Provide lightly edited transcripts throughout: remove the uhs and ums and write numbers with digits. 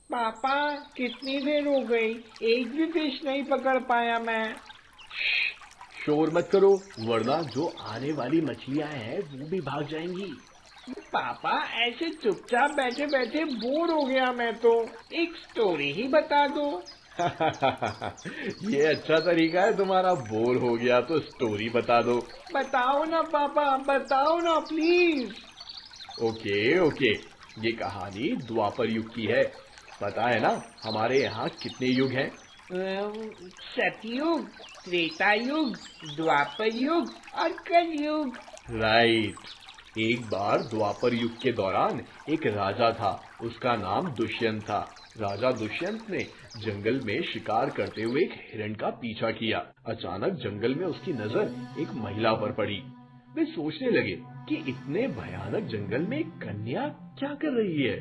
पापा कितनी देर हो गई, एक भी फिश नहीं पकड़ पाया मैं। शोर मत करो, वरना जो आने वाली मछलियां हैं वो भी भाग जाएंगी। पापा ऐसे चुपचाप बैठे बैठे बोर हो गया मैं तो, एक स्टोरी ही बता दो। ये अच्छा तरीका है तुम्हारा, बोर हो गया तो स्टोरी बता दो। बताओ ना पापा, बताओ ना प्लीज। ओके ओके, ये कहानी द्वापर युग की है। पता है ना हमारे यहाँ कितने युग हैं? सतयुग, त्रेता युग, द्वापर युग और कलयुग। राइट। एक बार द्वापर युग के दौरान एक राजा था, उसका नाम दुष्यंत था। राजा दुष्यंत ने जंगल में शिकार करते हुए एक हिरण का पीछा किया। अचानक जंगल में उसकी नजर एक महिला पर पड़ी। वे सोचने लगे कि इतने भयानक जंगल में एक कन्या क्या कर रही है।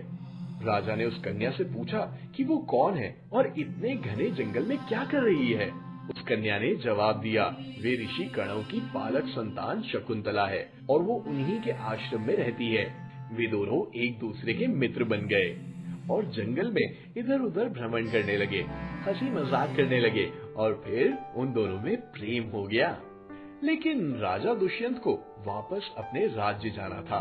राजा ने उस कन्या से पूछा कि वो कौन है और इतने घने जंगल में क्या कर रही है। उस कन्या ने जवाब दिया, वे ऋषि कणव की पालक संतान शकुंतला है और वो उन्हीं के आश्रम में रहती है। वे दोनों एक दूसरे के मित्र बन गए और जंगल में इधर उधर भ्रमण करने लगे, हंसी मजाक करने लगे और फिर उन दोनों में प्रेम हो गया। लेकिन राजा दुष्यंत को वापस अपने राज्य जाना था।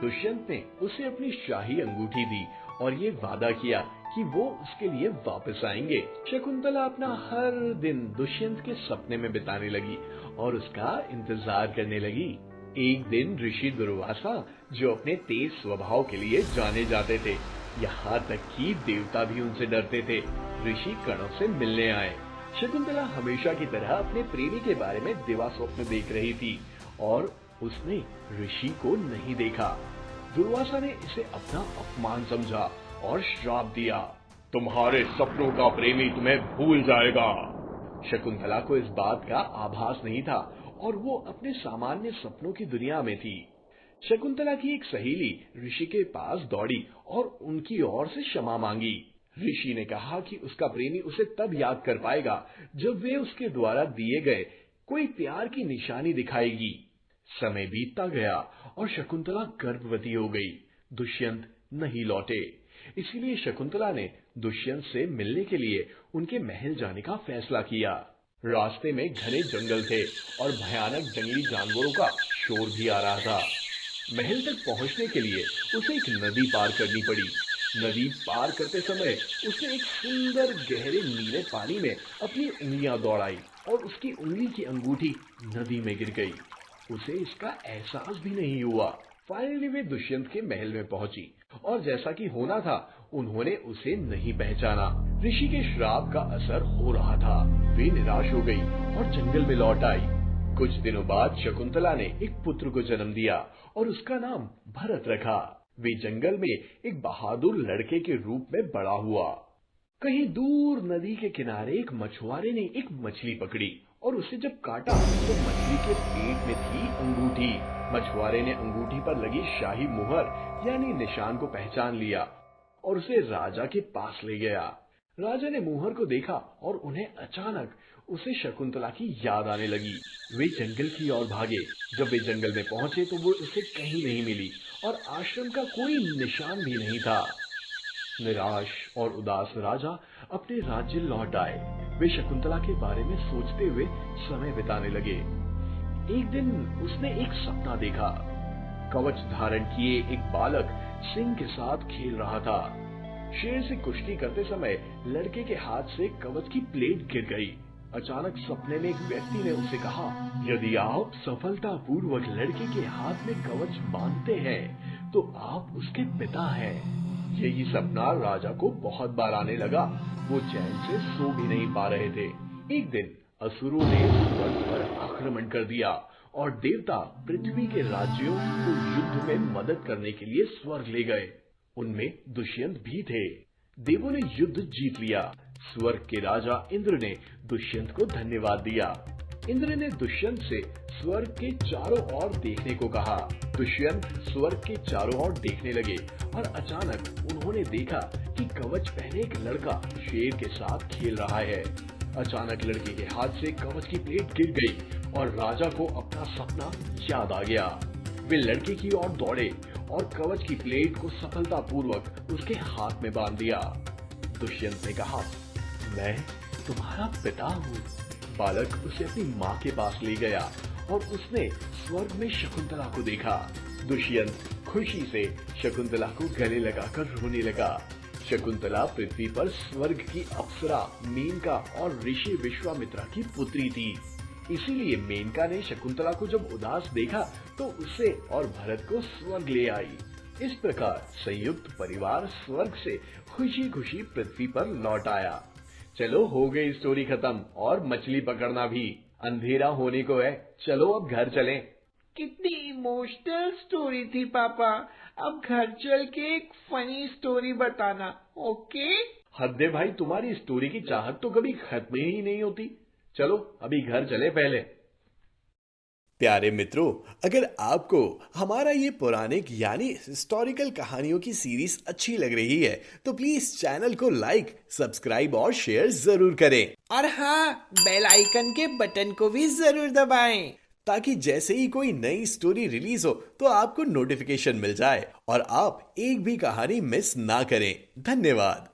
दुष्यंत ने उसे अपनी शाही अंगूठी दी और ये वादा किया कि वो उसके लिए वापस आएंगे। शकुंतला अपना हर दिन दुष्यंत के सपने में बिताने लगी और उसका इंतजार करने लगी। एक दिन ऋषि दुर्वासा, जो अपने तेज स्वभाव के लिए जाने जाते थे, यहाँ तक कि देवता भी उनसे डरते थे, ऋषि कणव से मिलने आए। शकुंतला हमेशा की तरह अपने प्रेमी के बारे में दिवा स्वप्न देख रही थी और उसने ऋषि को नहीं देखा। दुर्वासा ने इसे अपना अपमान समझा और श्राप दिया, तुम्हारे सपनों का प्रेमी तुम्हें भूल जाएगा। शकुंतला को इस बात का आभास नहीं था और वो अपने सामान्य सपनों की दुनिया में थी। शकुंतला की एक सहेली ऋषि के पास दौड़ी और उनकी ओर से क्षमा मांगी। ऋषि ने कहा कि उसका प्रेमी उसे तब याद कर पाएगा जब वे उसके द्वारा दिए गए कोई प्यार की निशानी दिखाएगी। समय बीतता गया और शकुंतला गर्भवती हो गई। दुष्यंत नहीं लौटे, इसीलिए शकुंतला ने दुष्यंत से मिलने के लिए उनके महल जाने का फैसला किया। रास्ते में घने जंगल थे और भयानक जंगली जानवरों का शोर भी आ रहा था। महल तक पहुंचने के लिए उसे एक नदी पार करनी पड़ी। नदी पार करते समय उसने एक सुंदर गहरे नीले पानी में अपनी उंगलियां दौड़ाई और उसकी उंगली की अंगूठी नदी में गिर गई। उसे इसका एहसास भी नहीं हुआ। फाइनली वे दुष्यंत के महल में पहुंची और जैसा कि होना था, उन्होंने उसे नहीं पहचाना। ऋषि के श्राप का असर हो रहा था। वे निराश हो गई और जंगल में लौट आई। कुछ दिनों बाद शकुंतला ने एक पुत्र को जन्म दिया और उसका नाम भरत रखा। वे जंगल में एक बहादुर लड़के के रूप में बड़ा हुआ। कहीं दूर नदी के किनारे एक मछुआरे ने एक मछली पकड़ी और उसे जब काटा तो मछली के पेट में थी अंगूठी। मछुआरे ने अंगूठी पर लगी शाही मुहर यानी निशान को पहचान लिया और उसे राजा के पास ले गया। राजा ने मुहर को देखा और उन्हें अचानक उसे शकुंतला की याद आने लगी। वे जंगल की ओर भागे। जब वे जंगल में पहुंचे तो वो उसे कहीं नहीं मिली और आश्रम का कोई निशान भी नहीं था। निराश और उदास राजा अपने राज्य लौट आए। वे शकुंतला के बारे में सोचते हुए समय बिताने लगे। एक दिन उसने एक सपना देखा। कवच धारण किए एक बालक सिंह के साथ खेल रहा था। शेर से कुश्ती करते समय लड़के के हाथ से कवच की प्लेट गिर गई। अचानक सपने में एक व्यक्ति ने उसे कहा, यदि आप सफलतापूर्वक लड़के के हाथ में कवच बांधते हैं तो आप उसके पिता हैं। यही सपना राजा को बहुत बार आने लगा। वो चैन से सो भी नहीं पा रहे थे। एक दिन असुरों ने स्वर्ग पर आक्रमण कर दिया और देवता पृथ्वी के राज्यों को युद्ध में मदद करने के लिए स्वर्ग ले गए। उनमें दुष्यंत भी थे। देवों ने युद्ध जीत लिया। स्वर्ग के राजा इंद्र ने दुष्यंत को धन्यवाद दिया। इंद्र ने दुष्यंत से स्वर्ग के चारों ओर देखने को कहा। दुष्यंत स्वर्ग के चारों ओर देखने लगे और अचानक उन्होंने देखा कि कवच पहने एक लड़का शेर के साथ खेल रहा है। अचानक लड़के के हाथ से कवच की प्लेट गिर गई और राजा को अपना सपना याद आ गया। वे लड़के की ओर दौड़े और कवच की प्लेट को सफलतापूर्वक उसके हाथ में बांध दिया। दुष्यंत ने कहा, मैं तुम्हारा पिता हूँ। बालक उसे अपनी माँ के पास ले गया और उसने स्वर्ग में शकुंतला को देखा। दुष्यंत खुशी से शकुंतला को गले लगाकर रोने लगा। शकुंतला पृथ्वी पर स्वर्ग की अप्सरा मेनका और ऋषि विश्वामित्रा की पुत्री थी। इसीलिए मेनका ने शकुंतला को जब उदास देखा तो उसे और भरत को स्वर्ग ले आई। इस प्रकार संयुक्त परिवार स्वर्ग से खुशी खुशी पृथ्वी पर लौट आया। चलो हो गई स्टोरी खत्म और मछली पकड़ना भी। अंधेरा होने को है, चलो अब घर चलें। कितनी इमोशनल स्टोरी थी पापा। अब घर चल के एक फनी स्टोरी बताना, ओके? हद है भाई, तुम्हारी स्टोरी की चाहत तो कभी खत्म ही नहीं होती। चलो अभी घर चले पहले। प्यारे मित्रों, अगर आपको हमारा ये पौराणिक यानी हिस्टोरिकल कहानियों की सीरीज अच्छी लग रही है तो प्लीज चैनल को लाइक, सब्सक्राइब और शेयर जरूर करें। और हाँ, बेल आइकन के बटन को भी जरूर दबाएं ताकि जैसे ही कोई नई स्टोरी रिलीज हो तो आपको नोटिफिकेशन मिल जाए और आप एक भी कहानी मिस ना करें। धन्यवाद।